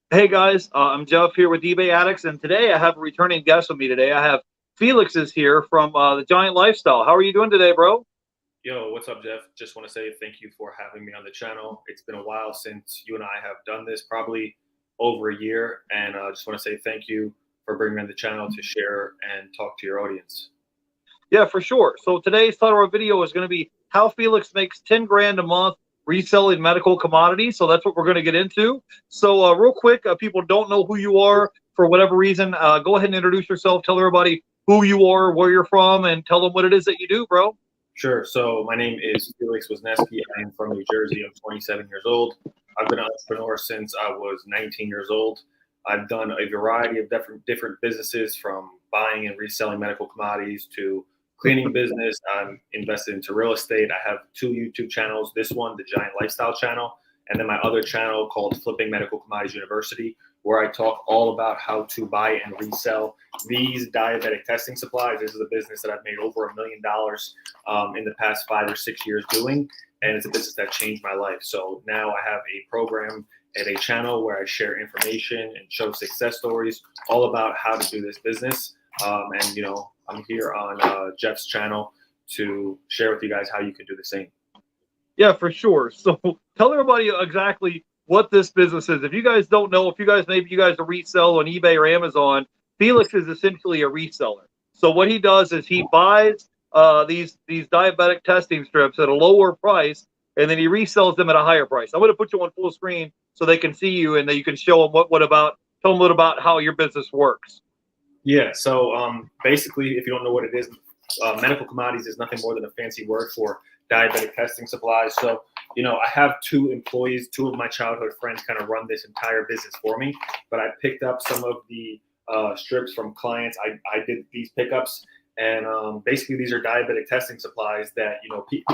Hey guys, I'm Jeff here with eBay Addicts, and today I have a returning guest with me today. I have Felix is here from the Giant Lifestyle. How are you doing today, bro? Yo, what's up, Jeff? Just want to say thank you for having me on the channel. It's been a while since you and I have done this, probably over a year, and I just want to say thank you for bringing me on the channel to share and talk to your audience. Yeah, for sure. So today's title of our video is going to be how Felix makes 10 grand a month reselling medical commodities. So that's what we're going to get into. So real quick, people don't know who you are for whatever reason. Go ahead and introduce yourself. Tell everybody who you are, where you're from, and tell them what it is that you do, bro. Sure. So my name is Felix Wisniewski. I am from New Jersey. I'm 27 years old. I've been an entrepreneur since I was 19 years old. I've done a variety of different businesses, from buying and reselling medical commodities to cleaning business. I'm invested into real estate. I have two YouTube channels. This one, the Giant Lifestyle channel, and then my other channel called Flipping Medical Commodities University, where I talk all about how to buy and resell these diabetic testing supplies. This is a business that I've made over $1 million in the past 5 or 6 years doing, and it's a business that changed my life. So now I have a program and a channel where I share information and show success stories all about how to do this business. And I'm here on Jeff's channel to share with you guys how you can do the same. Yeah, for sure. So tell everybody exactly what this business is. If you guys don't know, if you guys maybe you guys resell on eBay or Amazon, Felix is essentially a reseller. So what he does is he buys these diabetic testing strips at a lower price, and then he resells them at a higher price. I'm going to put you on full screen so they can see you and that you can show them what about tell them a little about how your business works. Yeah. So basically, if you don't know what it is, medical commodities is nothing more than a fancy word for diabetic testing supplies. So, I have two employees, two of my childhood friends kind of run this entire business for me, but I picked up some of the strips from clients. I did these pickups, and basically these are diabetic testing supplies that,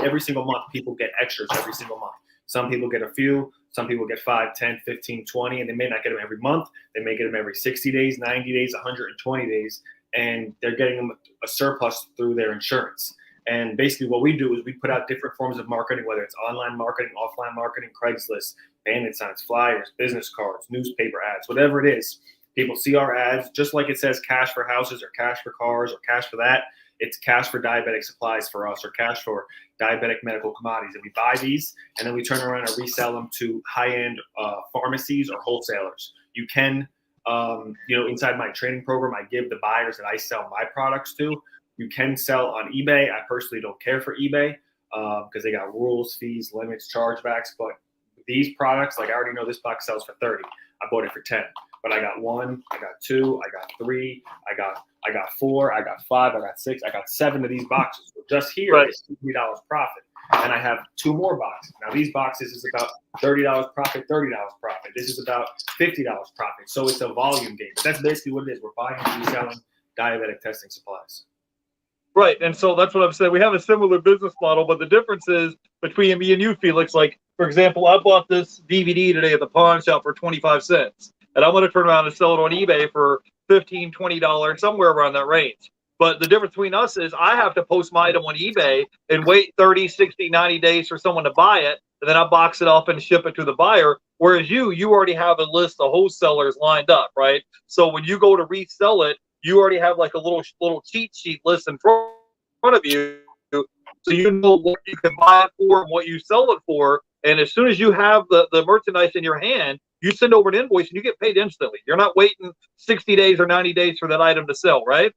every single month people get extras every single month. Some people get a few, some people get 5, 10, 15, 20, and they may not get them every month. They may get them every 60 days, 90 days, 120 days, and they're getting them a surplus through their insurance. And basically what we do is we put out different forms of marketing, whether it's online marketing, offline marketing, Craigslist, bandit signs, flyers, business cards, newspaper ads, whatever it is. People see our ads, just like it says cash for houses or cash for cars or cash for that. It's cash for diabetic supplies for us, or cash for diabetic medical commodities. And we buy these, and then we turn around and resell them to high-end pharmacies or wholesalers. You can, inside my training program, I give the buyers that I sell my products to. You can sell on eBay. I personally don't care for eBay because they got rules, fees, limits, chargebacks. But these products, like I already know this box sells for 30. I bought it for 10. But I got 1, I got 2, I got 3, I got 4, I got 5, I got 6, I got 7 of these boxes. So just here Right. is $50 profit. And I have 2 more boxes. Now these boxes is about $30 profit, $30 profit. This is about $50 profit. So it's a volume game. But that's basically what it is. We're buying and reselling diabetic testing supplies. Right. And so that's what I'm saying. We have a similar business model, but the difference is between me and you, Felix. Like, for example, I bought this DVD today at the pawn shop for 25 cents. And I'm going to turn around and sell it on eBay for $15, $20, somewhere around that range. But the difference between us is I have to post my item on eBay and wait 30, 60, 90 days for someone to buy it. And then I box it up and ship it to the buyer. Whereas you already have a list of wholesalers lined up, right? So when you go to resell it, you already have like a little cheat sheet list in front of you, so you know what you can buy it for and what you sell it for. And as soon as you have the merchandise in your hand, you send over an invoice and you get paid instantly. You're not waiting 60 days or 90 days for that item to sell, right?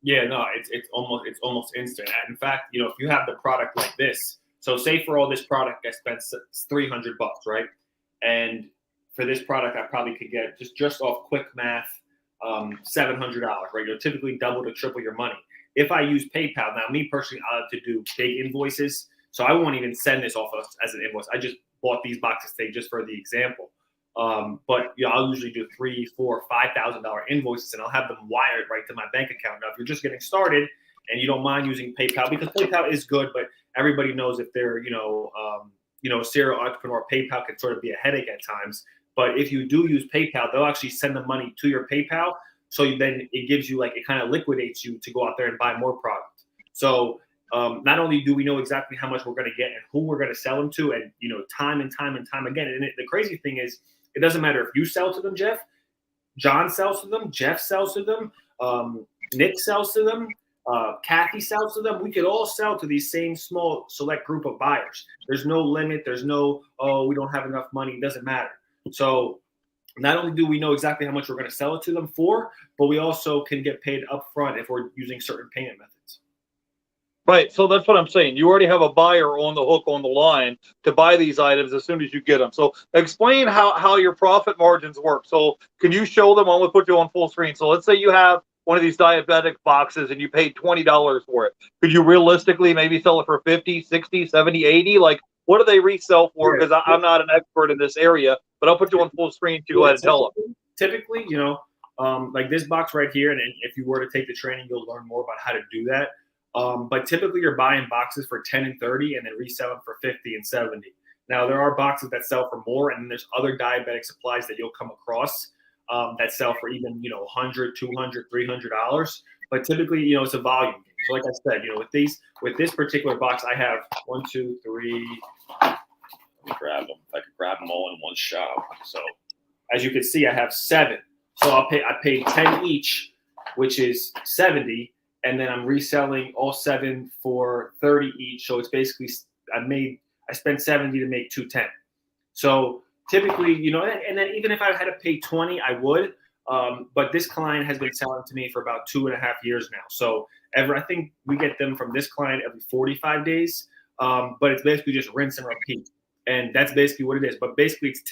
Yeah, no, it's almost instant. In fact, if you have the product like this, so say for all this product, I spent $300, right? And for this product, I probably could get just off quick math, $700, right? You'll typically double to triple your money. If I use PayPal, now me personally, I like to do big invoices, so I won't even send this off as an invoice. I just bought these boxes today just for the example. But I'll usually do $3,000, $4,000, $5,000 invoices, and I'll have them wired right to my bank account. Now, if you're just getting started and you don't mind using PayPal, because PayPal is good, but everybody knows if they're a serial entrepreneur, PayPal can sort of be a headache at times. But if you do use PayPal, they'll actually send the money to your PayPal. So then it gives you, like, it kind of liquidates you to go out there and buy more product. So not only do we know exactly how much we're going to get and who we're going to sell them to, and time and time and time again. And the crazy thing is, it doesn't matter if you sell to them, Jeff, John sells to them, Jeff sells to them, Nick sells to them, Kathy sells to them. We could all sell to these same small select group of buyers. There's no limit. There's no, oh, we don't have enough money. It doesn't matter. So not only do we know exactly how much we're going to sell it to them for, but we also can get paid upfront if we're using certain payment methods. Right. So that's what I'm saying. You already have a buyer on the hook, on the line to buy these items as soon as you get them. So explain how your profit margins work. So can you show them? I'm going to put you on full screen. So let's say you have one of these diabetic boxes and you paid $20 for it. Could you realistically maybe sell it for 50, 60, 70, 80? Like, what do they resell for? Because I'm not an expert in this area, but I'll put you on full screen to go ahead and tell them. Typically, like this box right here, and if you were to take the training, you'll learn more about how to do that. But typically you're buying boxes for 10 and 30 and then reselling for 50 and 70. Now there are boxes that sell for more, and then there's other diabetic supplies that you'll come across that sell for even, $100, $200, $300. But typically, it's a volume game. So like I said, with this particular box, I have 1, 2, 3. Let me grab them. If I could grab them all in one shot. So as you can see, I have 7. So I paid 10 each, which is 70. And then I'm reselling all 7 for 30 each. So it's basically, I spent 70 to make 210. So typically, and then even if I had to pay 20, I would. But this client has been selling to me for about 2.5 years now. So I think we get them from this client every 45 days. But it's basically just rinse and repeat. And that's basically what it is. But basically it's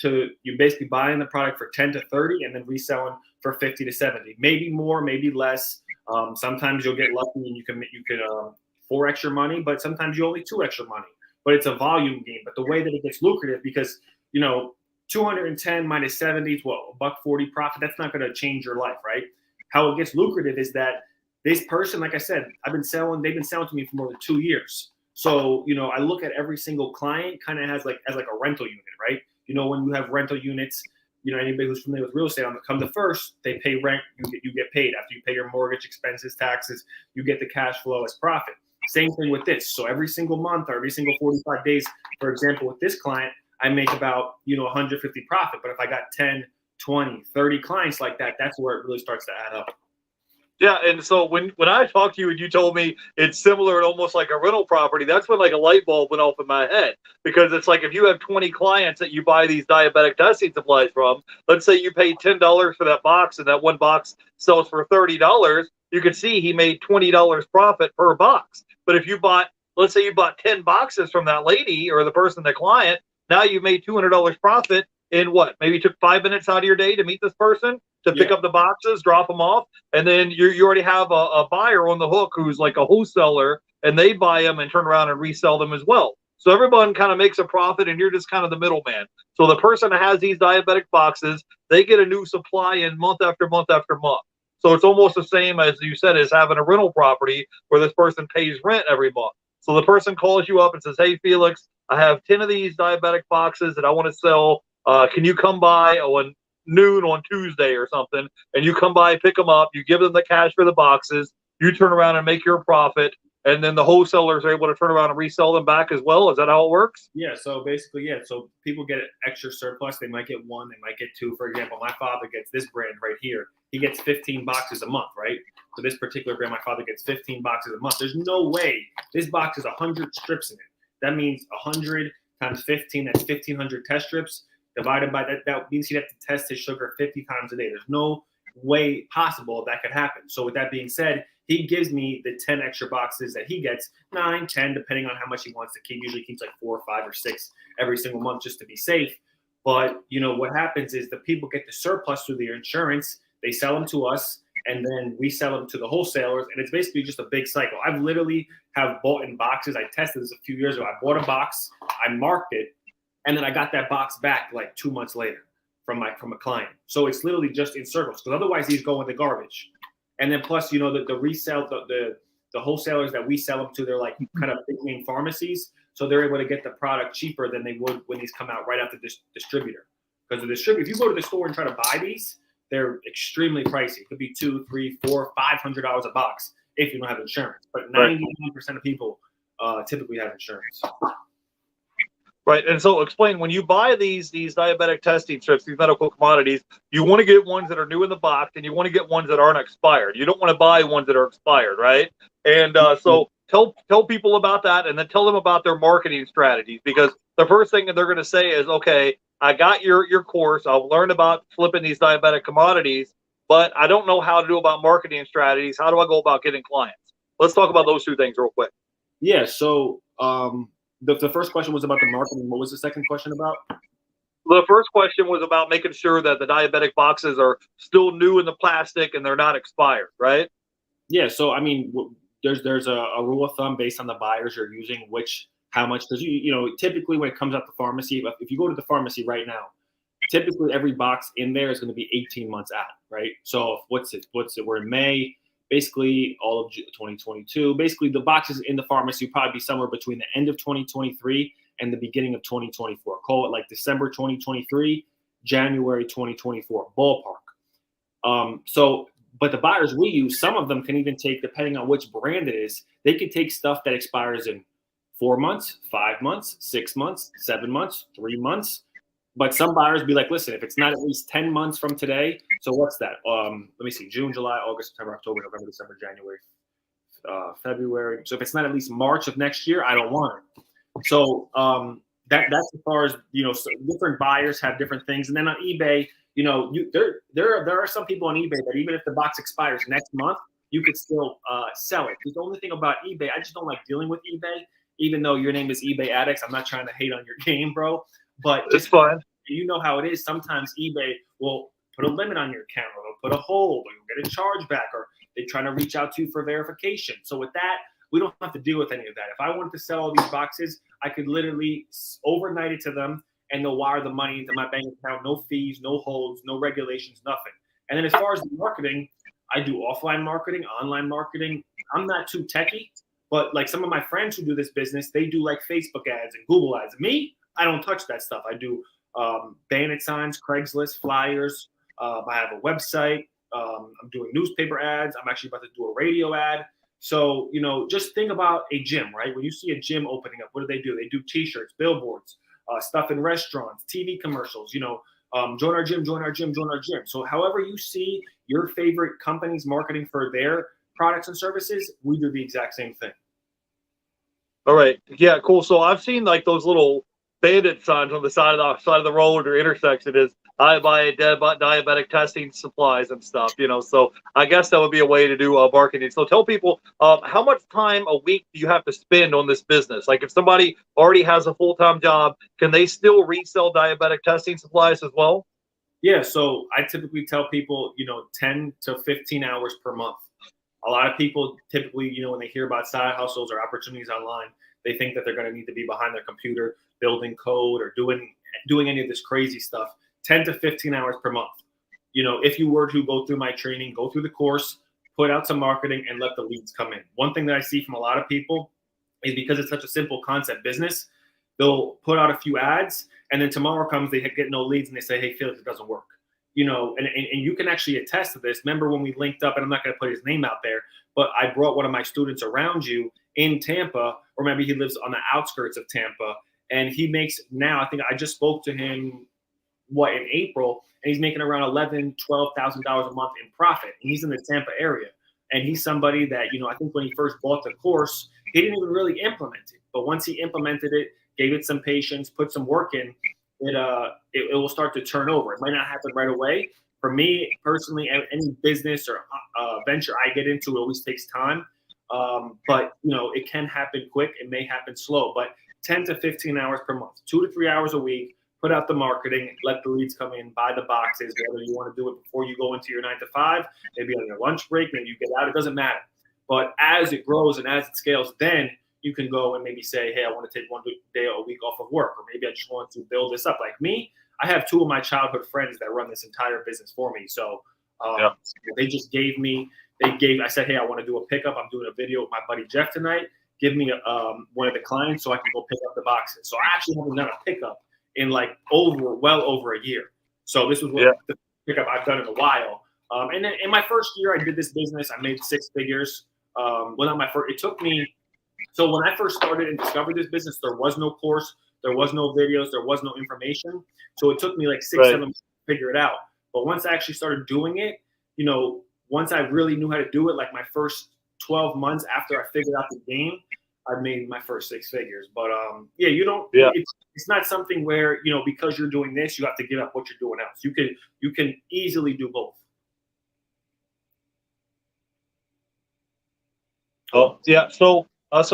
you're basically buying the product for 10 to 30 and then reselling for 50 to 70. Maybe more, maybe less. Sometimes you'll get lucky and you can 4 extra money, but sometimes you only 2 extra money. But it's a volume game. But the way that it gets lucrative, because 210 minus 70 is $1.40 profit. That's not going to change your life, right? How it gets lucrative is that this person, like I said, they've been selling to me for more than 2 years. So I look at every single client kind of as like a rental unit, right? When you have rental units. Anybody who's familiar with real estate, come the first, they pay rent, you get paid. After you pay your mortgage, expenses, taxes, you get the cash flow as profit. Same thing with this. So every single month or every single 45 days, for example, with this client, I make about, 150 profit. But if I got 10, 20, 30 clients like that, that's where it really starts to add up. Yeah, and so when I talked to you and you told me it's similar and almost like a rental property, that's when like a light bulb went off in my head. Because it's like if you have 20 clients that you buy these diabetic testing supplies from, let's say you pay $10 for that box and that one box sells for $30, you can see he made $20 profit per box. But if let's say you bought 10 boxes from that lady or the person, the client, now you've made $200 profit in what? Maybe took 5 minutes out of your day to meet this person, to pick up the boxes, drop them off, and then you already have a buyer on the hook who's like a wholesaler, and they buy them and turn around and resell them as well. So everyone kind of makes a profit, and you're just kind of the middleman. So the person that has these diabetic boxes, they get a new supply in month after month after month. So it's almost the same as you said as having a rental property where this person pays rent every month. So the person calls you up and says, "Hey, Felix, I have 10 of these diabetic boxes that I want to sell. Can you come by on noon on Tuesday or something?" And you come by, pick them up, you give them the cash for the boxes, you turn around and make your profit, and then the wholesalers are able to turn around and resell them back as well. Is that how it works? Yeah. So basically, yeah. So people get extra surplus. They might get 1, they might get 2. For example, my father gets this brand right here. He gets 15 boxes a month, right? So this particular brand, my father gets 15 boxes a month. There's no way this box has 100 strips in it. That means 100 times 15. That's 1,500 test strips. Divided by that means he'd have to test his sugar 50 times a day. There's no way possible that could happen. So with that being said, he gives me the 10 extra boxes that he gets, 9, 10, depending on how much he wants to keep. Usually keeps like 4 or 5 or 6 every single month just to be safe. But what happens is the people get the surplus through their insurance. They sell them to us, and then we sell them to the wholesalers. And it's basically just a big cycle. I've literally have bought in boxes. I tested this a few years ago. I bought a box, I marked it, and then I got that box back like 2 months later from a client. So it's literally just in circles, because otherwise these go in the garbage. And then plus, the resale, the wholesalers that we sell them to, they're like kind of big name pharmacies. So they're able to get the product cheaper than they would when these come out right after this distributor. Because the distributor, if you go to the store and try to buy these, they're extremely pricey. It could be $200, $300, $400, $500 a box. if you don't have insurance. But Right. 99% of people typically have insurance. Right. And so explain, when you buy these diabetic testing strips, these medical commodities, you want to get ones that are new in the box and you want to get ones that aren't expired. You don't want to buy ones that are expired, right? And so tell people about that, and then tell them about their marketing strategies, because the first thing that they're going to say is, okay, I got your course. I'll learn about flipping these diabetic commodities, but I don't know how to do about marketing strategies. How do I go about getting clients? Let's talk about those two things real quick. Yeah. So the first question was about the marketing. What was the second question about? The first question was about making sure that the diabetic boxes are still new in the plastic and they're not expired, right? Yeah. So I mean, there's a rule of thumb based on the buyers you're using, how much, because typically when it comes out the pharmacy, if you go to the pharmacy right now, typically every box in there is going to be 18 months out, right? So what's it? We're in May. Basically, all of 2022. Basically, the boxes in the pharmacy will probably be somewhere between the end of 2023 and the beginning of 2024. Call it like December 2023, January 2024, ballpark. But the buyers we use, some of them can even take, depending on which brand it is, they can take stuff that expires in 4 months, 5 months, 6 months, 7 months, 3 months. But some buyers be like, listen, if it's not at least 10 months from today, so what's that? Let me see, June, July, August, September, October, November, December, January, February. So if it's not at least March of next year, I don't want it. So that's as far as, so different buyers have different things. And then on eBay, there are some people on eBay that even if the box expires next month, you could still sell it. The only thing about eBay, I just don't like dealing with eBay, even though your name is eBay Addicts. I'm not trying to hate on your game, bro. But it's fine. You know how it is. Sometimes eBay will put a limit on your account, or they'll put a hold, or you'll get a chargeback, or they're trying to reach out to you for verification. So with that, we don't have to deal with any of that. If I wanted to sell all these boxes, I could literally overnight it to them, and they'll wire the money into my bank account. No fees, no holds, no regulations, nothing. And then as far as the marketing, I do offline marketing, online marketing. I'm not too techie, but like some of my friends who do this business, they do like Facebook ads and Google ads. Me, I don't touch that stuff. I do bandit signs, Craigslist, flyers. I have a website. I'm doing newspaper ads. I'm actually about to do a radio ad. So, just think about a gym, right? When you see a gym opening up, what do? They do T-shirts, billboards, stuff in restaurants, TV commercials, join our gym, join our gym, join our gym. So however you see your favorite companies marketing for their products and services, we do the exact same thing. All right. Yeah, cool. So I've seen like those little bandit signs on the side of the road or intersection is I buy diabetic testing supplies and stuff, so I guess that would be a way to do marketing. So tell people how much time a week do you have to spend on this business? Like if somebody already has a full-time job, can they still resell diabetic testing supplies as well? Yeah. So I typically tell people, 10 to 15 hours per month. A lot of people typically, when they hear about side hustles or opportunities online, they think that they're going to need to be behind their computer building code or doing any of this crazy stuff. 10 to 15 hours per month. If you were to go through my training, go through the course, put out some marketing, and let the leads come in. One thing that I see from a lot of people is because it's such a simple concept business, they'll put out a few ads, and then tomorrow comes, they get no leads, and they say, hey, Felix, it doesn't work. And you can actually attest to this. Remember when we linked up, and I'm not going to put his name out there, but I brought one of my students around you in Tampa, or maybe he lives on the outskirts of Tampa, and he makes now, I think I just spoke to him, in April, and he's making around $11,000, $12,000 a month in profit, and he's in the Tampa area. And he's somebody that, I think when he first bought the course, he didn't even really implement it. But once he implemented it, gave it some patience, put some work in, it will start to turn over. It might not happen right away. For me personally, any business or venture I get into, it always takes time. But it can happen quick. It may happen slow. But 10 to 15 hours per month, 2 to 3 hours a week. Put out the marketing, let the leads come in, buy the boxes, whether you want to do it before you go into your 9 to 5, maybe on your lunch break, maybe you get out, it doesn't matter. But as it grows and as it scales, then you can go and maybe say, hey, I want to take one day a week off of work, or maybe I just want to build this up. Like me, I have 2 of my childhood friends that run this entire business for me. So they just gave me, I said, hey, I want to do a pickup. I'm doing a video with my buddy Jeff tonight. Give me one of the clients so I can go pick up the boxes. So I actually haven't done a pickup in like well over a year. So this was the pickup I've done in a while. And then in my first year, I did this business. I made 6 figures. Well, not my first. It took me. So when I first started and discovered this business, there was no course, there was no videos, there was no information. So it took me like 6, 7 months to figure it out. But once I actually started doing it, once I really knew how to do it, like my first 12 months after I figured out the game, I made my first 6 figures. But yeah, it's not something where, because you're doing this, you have to give up what you're doing else. You can easily do both. Oh, yeah. So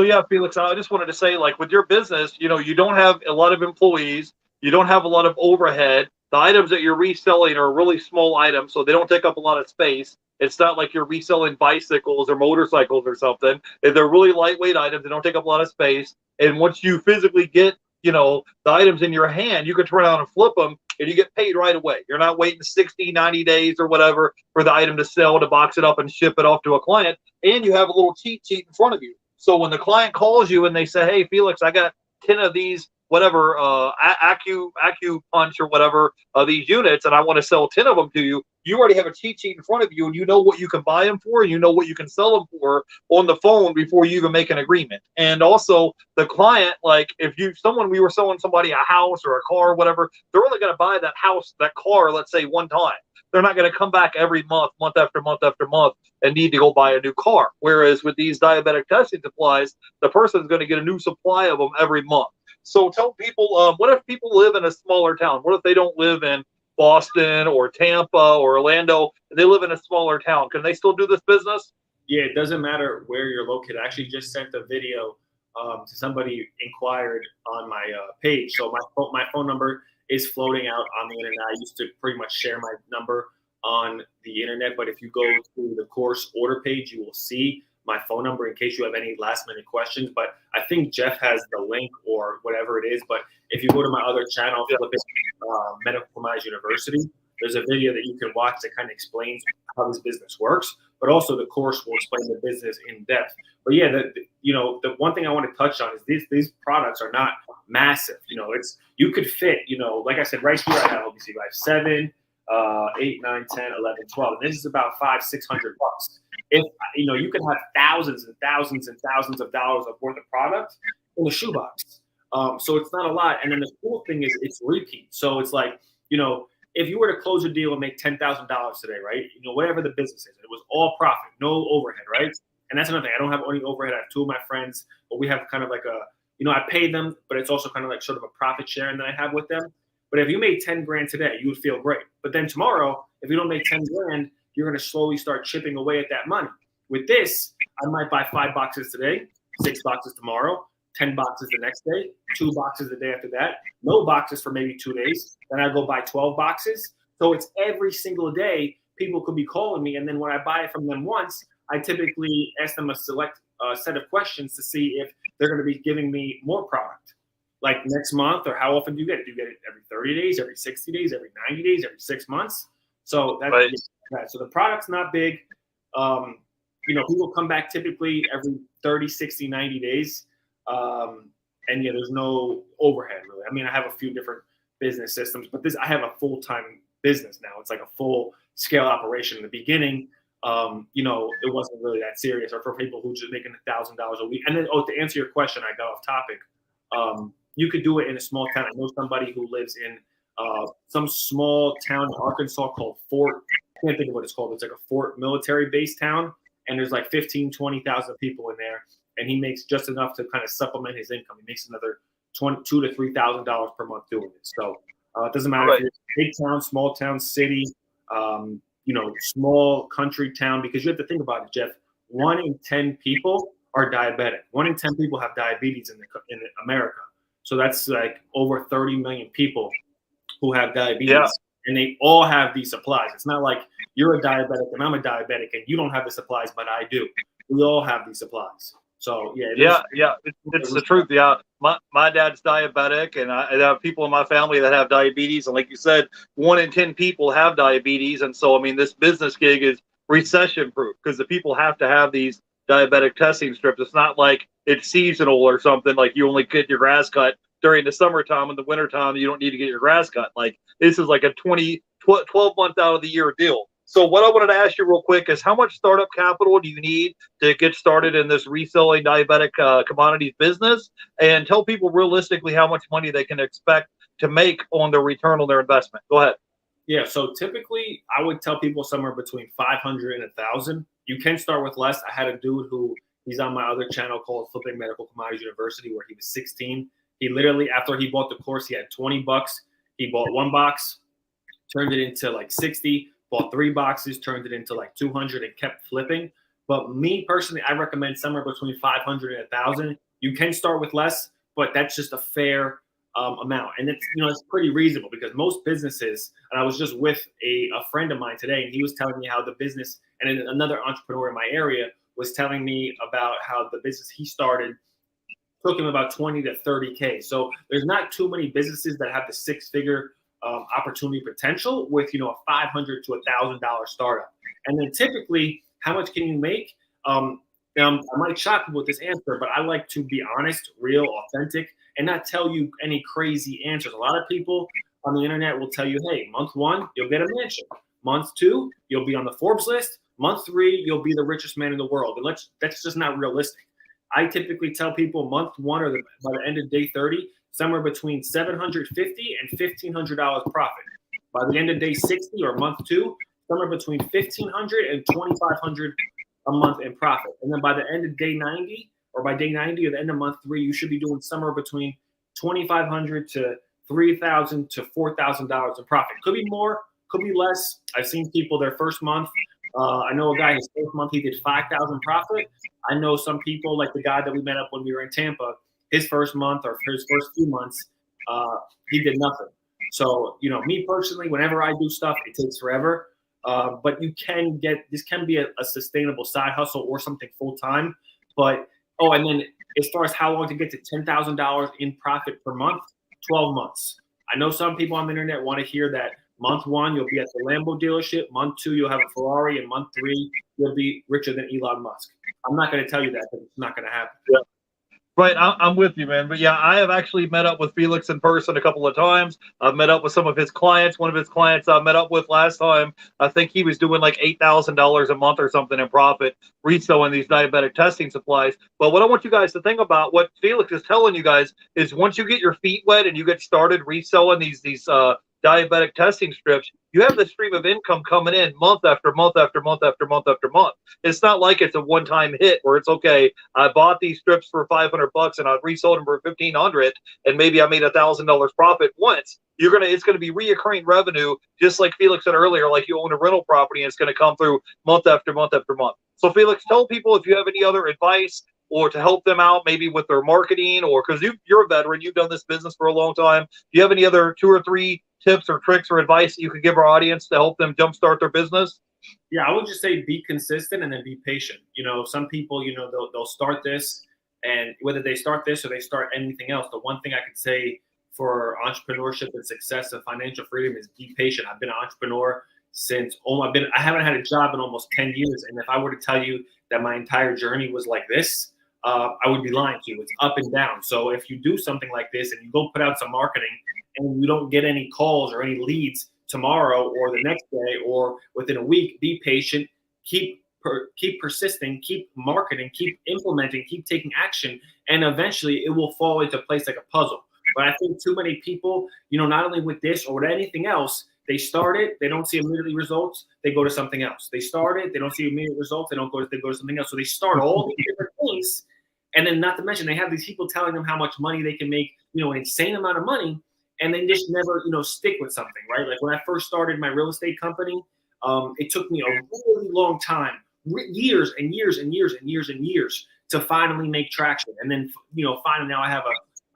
yeah, Felix, I just wanted to say, like, with your business, you don't have a lot of employees, you don't have a lot of overhead. The items that you're reselling are really small items, so they don't take up a lot of space. It's not like you're reselling bicycles or motorcycles or something. They're really lightweight items. They don't take up a lot of space. And once you physically get, the items in your hand, you can turn around and flip them and you get paid right away. You're not waiting 60, 90 days or whatever for the item to sell, to box it up and ship it off to a client. And you have a little cheat sheet in front of you. So when the client calls you and they say, "Hey, Felix, I got 10 of these, whatever, acupunch or whatever, these units, and I want to sell 10 of them to you," you already have a cheat sheet in front of you, and you know what you can buy them for, and you know what you can sell them for on the phone before you even make an agreement. And also the client, like if we were selling somebody a house or a car or whatever, they're only going to buy that house, that car, let's say one time. They're not going to come back every month, month after month after month, and need to go buy a new car. Whereas with these diabetic testing supplies, the person's going to get a new supply of them every month. So tell people, what if people live in a smaller town? What if they don't live in Boston or Tampa or Orlando? They live in a smaller town. Can they still do this business? Yeah, it doesn't matter where you're located. I actually just sent a video to somebody inquired on my page. So my phone number is floating out on the internet. I used to pretty much share my number on the internet, but if you go to the course order page, you will see my phone number in case you have any last minute questions. But I think Jeff has the link or whatever it is. But if you go to my other channel, flip it, Medical Commodities University, there's a video that you can watch that kind of explains how this business works, but also the course will explain the business in depth. But yeah, the one thing I want to touch on is these products are not massive. You could fit, like I said, right here I have, let me see, I have 7, 8, 9, 10, 11, 12. And this is about $500-600. If you can have thousands and thousands and thousands of dollars of worth of product in a shoebox. So it's not a lot. And then the cool thing is it's repeat. So it's like, if you were to close a deal and make $10,000 today, right? Whatever the business is, it was all profit, no overhead, right? And that's another thing. I don't have any overhead. I have 2 of my friends, but we have kind of like I pay them, but it's also kind of like sort of a profit sharing that I have with them. But if you made 10 grand today, you would feel great. But then tomorrow, if you don't make 10 grand, you're going to slowly start chipping away at that money. With this, I might buy 5 boxes today, 6 boxes tomorrow, 10 boxes the next day, 2 boxes the day after that, no boxes for maybe 2 days. Then I go buy 12 boxes. So it's every single day people could be calling me. And then when I buy it from them once, I typically ask them a select set of questions to see if they're going to be giving me more product. Like next month, or how often do you get it? Do you get it every 30 days, every 60 days, every 90 days, every 6 months? So that's right. So the product's not big. People come back typically every 30, 60, 90 days. And yeah, there's no overhead really. I mean, I have a few different business systems, but I have a full-time business now. It's like a full scale operation. In the beginning, it wasn't really that serious, or for people who just making $1,000 a week. And then, to answer your question, I got off topic. You could do it in a small town. I know somebody who lives in some small town in Arkansas called Fort. I can't think of what it's called. It's like a Fort military base town, and there's like 15,000, 20,000 people in there, and he makes just enough to kind of supplement his income. He makes another $2,000 to $3,000 per month doing it. So it doesn't matter if you're big town, small town, city, small country town, because you have to think about it, Jeff. 1 in 10 people are diabetic. 1 in 10 people have diabetes in America. So that's like over 30 million people who have diabetes, and they all have these supplies. It's not like you're a diabetic and I'm a diabetic and you don't have the supplies, but I do. We all have these supplies. So it's the truth. Yeah, my dad's diabetic, and I have people in my family that have diabetes, and like you said, 1 in 10 people have diabetes, and so I mean, this business gig is recession proof because the people have to have these diabetic testing strips. It's not like it's seasonal or something, like you only get your grass cut during the summertime, and the wintertime you don't need to get your grass cut. Like this is like a 12 month out of the year deal. So what I wanted to ask you real quick is how much startup capital do you need to get started in this reselling diabetic commodities business? And tell people realistically how much money they can expect to make on their return on their investment. Go ahead. Yeah, so typically I would tell people somewhere between 500 and 1,000. You can start with less. I had a dude who he's on my other channel called Flipping Medical Commodities University, where he was 16. He literally, after he bought the course, he had 20 bucks. He bought one box, turned it into like 60, bought 3 boxes, turned it into like 200, and kept flipping. But me personally, I recommend somewhere between 500 and 1,000. You can start with less, but that's just a fair amount. And it's, it's pretty reasonable because most businesses, and I was just with a friend of mine today, and he was telling me how the business, and another entrepreneur in my area was telling me about how the business he started took him about 20 to 30K. So there's not too many businesses that have the 6-figure opportunity potential with, a $500 to $1,000 startup. And then typically, how much can you make? Now, I might shock people with this answer, but I like to be honest, real, authentic, and not tell you any crazy answers. A lot of people on the internet will tell you, hey, month 1, you'll get a mansion. Month 2, you'll be on the Forbes list. Month 3, you'll be the richest man in the world. But that's just not realistic. I typically tell people month 1 or by the end of day 30, somewhere between $750 and $1,500 profit. By the end of day 60 or month 2, somewhere between $1,500 and $2,500 a month in profit. And then by the end of day 90, or by day 90 or the end of month 3, you should be doing somewhere between $2,500 to $3,000 to $4,000 in profit. Could be more, could be less. I've seen people their first month. I know a guy, his first month, he did 5,000 profit. I know some people, like the guy that we met up when we were in Tampa, his first month or his first few months, he did nothing. So, me personally, whenever I do stuff, it takes forever. But you can this can be a sustainable side hustle or something full time. But, and then as far as how long to get to $10,000 in profit per month, 12 months. I know some people on the internet want to hear that month 1, you'll be at the Lambo dealership. Month 2, you'll have a Ferrari. And month 3, you'll be richer than Elon Musk. I'm not going to tell you that because it's not going to happen. Yeah. Right, I'm with you, man. But yeah, I have actually met up with Felix in person a couple of times. I've met up with some of his clients. One of his clients I met up with last time, I think he was doing like $8,000 a month or something in profit reselling these diabetic testing supplies. But what I want you guys to think about, what Felix is telling you guys, is once you get your feet wet and you get started reselling these diabetic testing strips, you have the stream of income coming in month after month after month after month after month. It's not like it's a one-time hit where it's okay, I bought these strips for $500 and I resold them for $1,500 and maybe I made $1,000 profit once. It's gonna be reoccurring revenue, just like Felix said earlier, like you own a rental property and it's gonna come through month after month after month. So Felix, tell people if you have any other advice or to help them out maybe with their marketing, or because you're a veteran, you've done this business for a long time. Do you have any other 2 or 3 tips or tricks or advice that you could give our audience to help them jumpstart their business? Yeah, I would just say be consistent and then be patient. Some people, they'll start this, and whether they start this or they start anything else, the one thing I could say for entrepreneurship and success and financial freedom is be patient. I've been an entrepreneur since I haven't had a job in almost 10 years. And if I were to tell you that my entire journey was like this, I would be lying to you. It's up and down. So if you do something like this and you go put out some marketing and you don't get any calls or any leads tomorrow or the next day or within a week, be patient, keep persisting, keep marketing, keep implementing, keep taking action, and eventually it will fall into place like a puzzle. But I think too many people, not only with this or with anything else, they start it, they don't see immediately results, they go to something else. They start it, they don't see immediate results, they go to something else. So they start all these different things, and then not to mention they have these people telling them how much money they can make, an insane amount of money, and they just never, stick with something, right? Like when I first started my real estate company, it took me a really long time, years and years and years and years and years to finally make traction. And then, finally now I have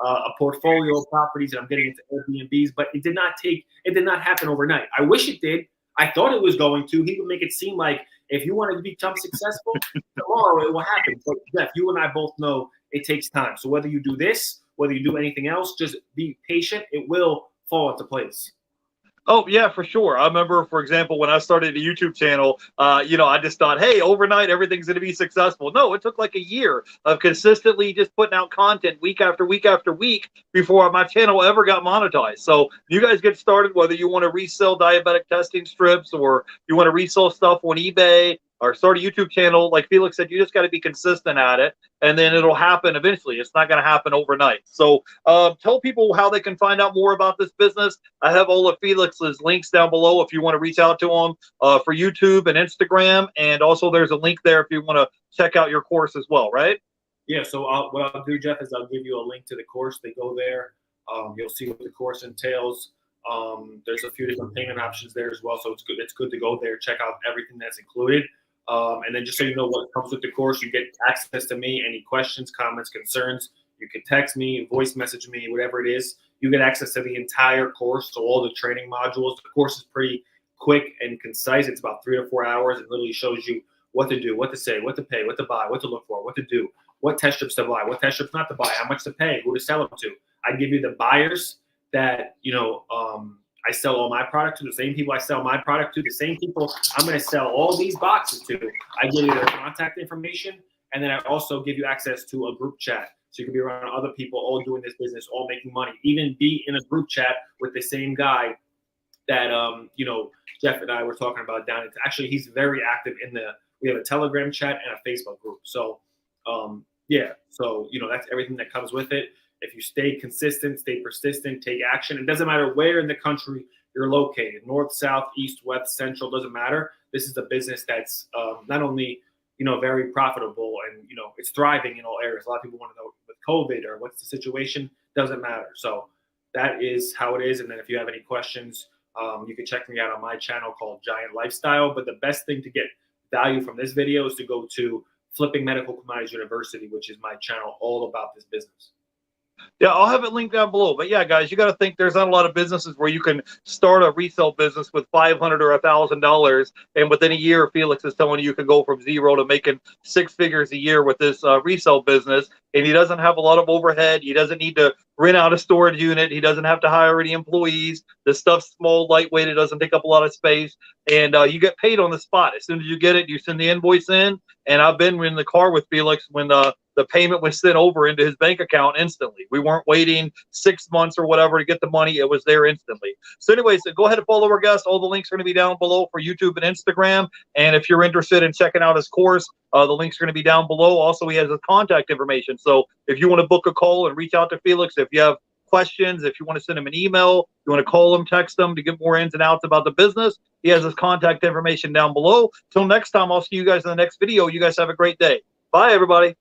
a portfolio of properties and I'm getting into Airbnbs, but it did not happen overnight. I wish it did. I thought it was going to. He would make it seem like if you want to become successful, tomorrow it will happen. But Jeff, you and I both know it takes time. So whether you do this, whether you do anything else, just be patient. It will fall into place. Oh yeah, for sure. I remember, for example, when I started a YouTube channel, I just thought, hey, overnight everything's going to be successful. No, it took like a year of consistently just putting out content week after week after week before my channel ever got monetized. So you guys get started, whether you want to resell diabetic testing strips or you want to resell stuff on eBay or start a YouTube channel, like Felix said, you just got to be consistent at it, and then it'll happen eventually. It's not going to happen overnight. So tell people how they can find out more about this business. I have all of Felix's links down below if you want to reach out to him for YouTube and Instagram. And also there's a link there if you want to check out your course as well, right? Yeah, so what I'll do, Jeff, is I'll give you a link to the course. They go there. You'll see what the course entails. There's a few different payment options there as well, so it's good. It's good to go there, check out everything that's included. And then just so you know what comes with the course, you get access to me. Any questions, comments, concerns, you can text me, voice message me, whatever it is. You get access to the entire course, so all the training modules. The course is pretty quick and concise. It's about 3 to 4 hours. It literally shows you what to do, what to say, what to pay, what to buy, what to look for, what to do, what test strips to buy, what test strips not to buy, how much to pay, who to sell them to. I give you the buyers that, I sell all my product to, the same people I sell my product to, the same people I'm going to sell all these boxes to. I give you their contact information, and then I also give you access to a group chat. So you can be around other people all doing this business, all making money, even be in a group chat with the same guy that, Jeff and I were talking about down. Actually, he's very active we have a Telegram chat and a Facebook group. So, that's everything that comes with it. If you stay consistent, stay persistent, take action, it doesn't matter where in the country you're located, north, south, east, west, central, doesn't matter. This is a business that's not only, very profitable and, it's thriving in all areas. A lot of people want to know with COVID or what's the situation, doesn't matter. So that is how it is. And then if you have any questions, you can check me out on my channel called Giant Lifestyle. But the best thing to get value from this video is to go to Flipping Medical Commodities University, which is my channel all about this business. Yeah, I'll have it linked down below. But yeah, guys, you got to think there's not a lot of businesses where you can start a resale business with $500 or $1,000, and within a year, Felix is telling you can go from zero to making 6 figures a year with this resale business. And he doesn't have a lot of overhead. He doesn't need to rent out a storage unit. He doesn't have to hire any employees. The stuff's small, lightweight. It doesn't take up a lot of space. And you get paid on the spot. As soon as you get it, you send the invoice in. And I've been in the car with Felix when the payment was sent over into his bank account instantly. We weren't waiting 6 months or whatever to get the money. It was there instantly. So anyways, go ahead and follow our guest. All the links are going to be down below for YouTube and Instagram. And if you're interested in checking out his course, the links are going to be down below. Also, he has his contact information. So if you want to book a call and reach out to Felix, if you have questions, if you want to send him an email, you want to call him, text him to get more ins and outs about the business, he has his contact information down below. Till next time, I'll see you guys in the next video. You guys have a great day. Bye, everybody.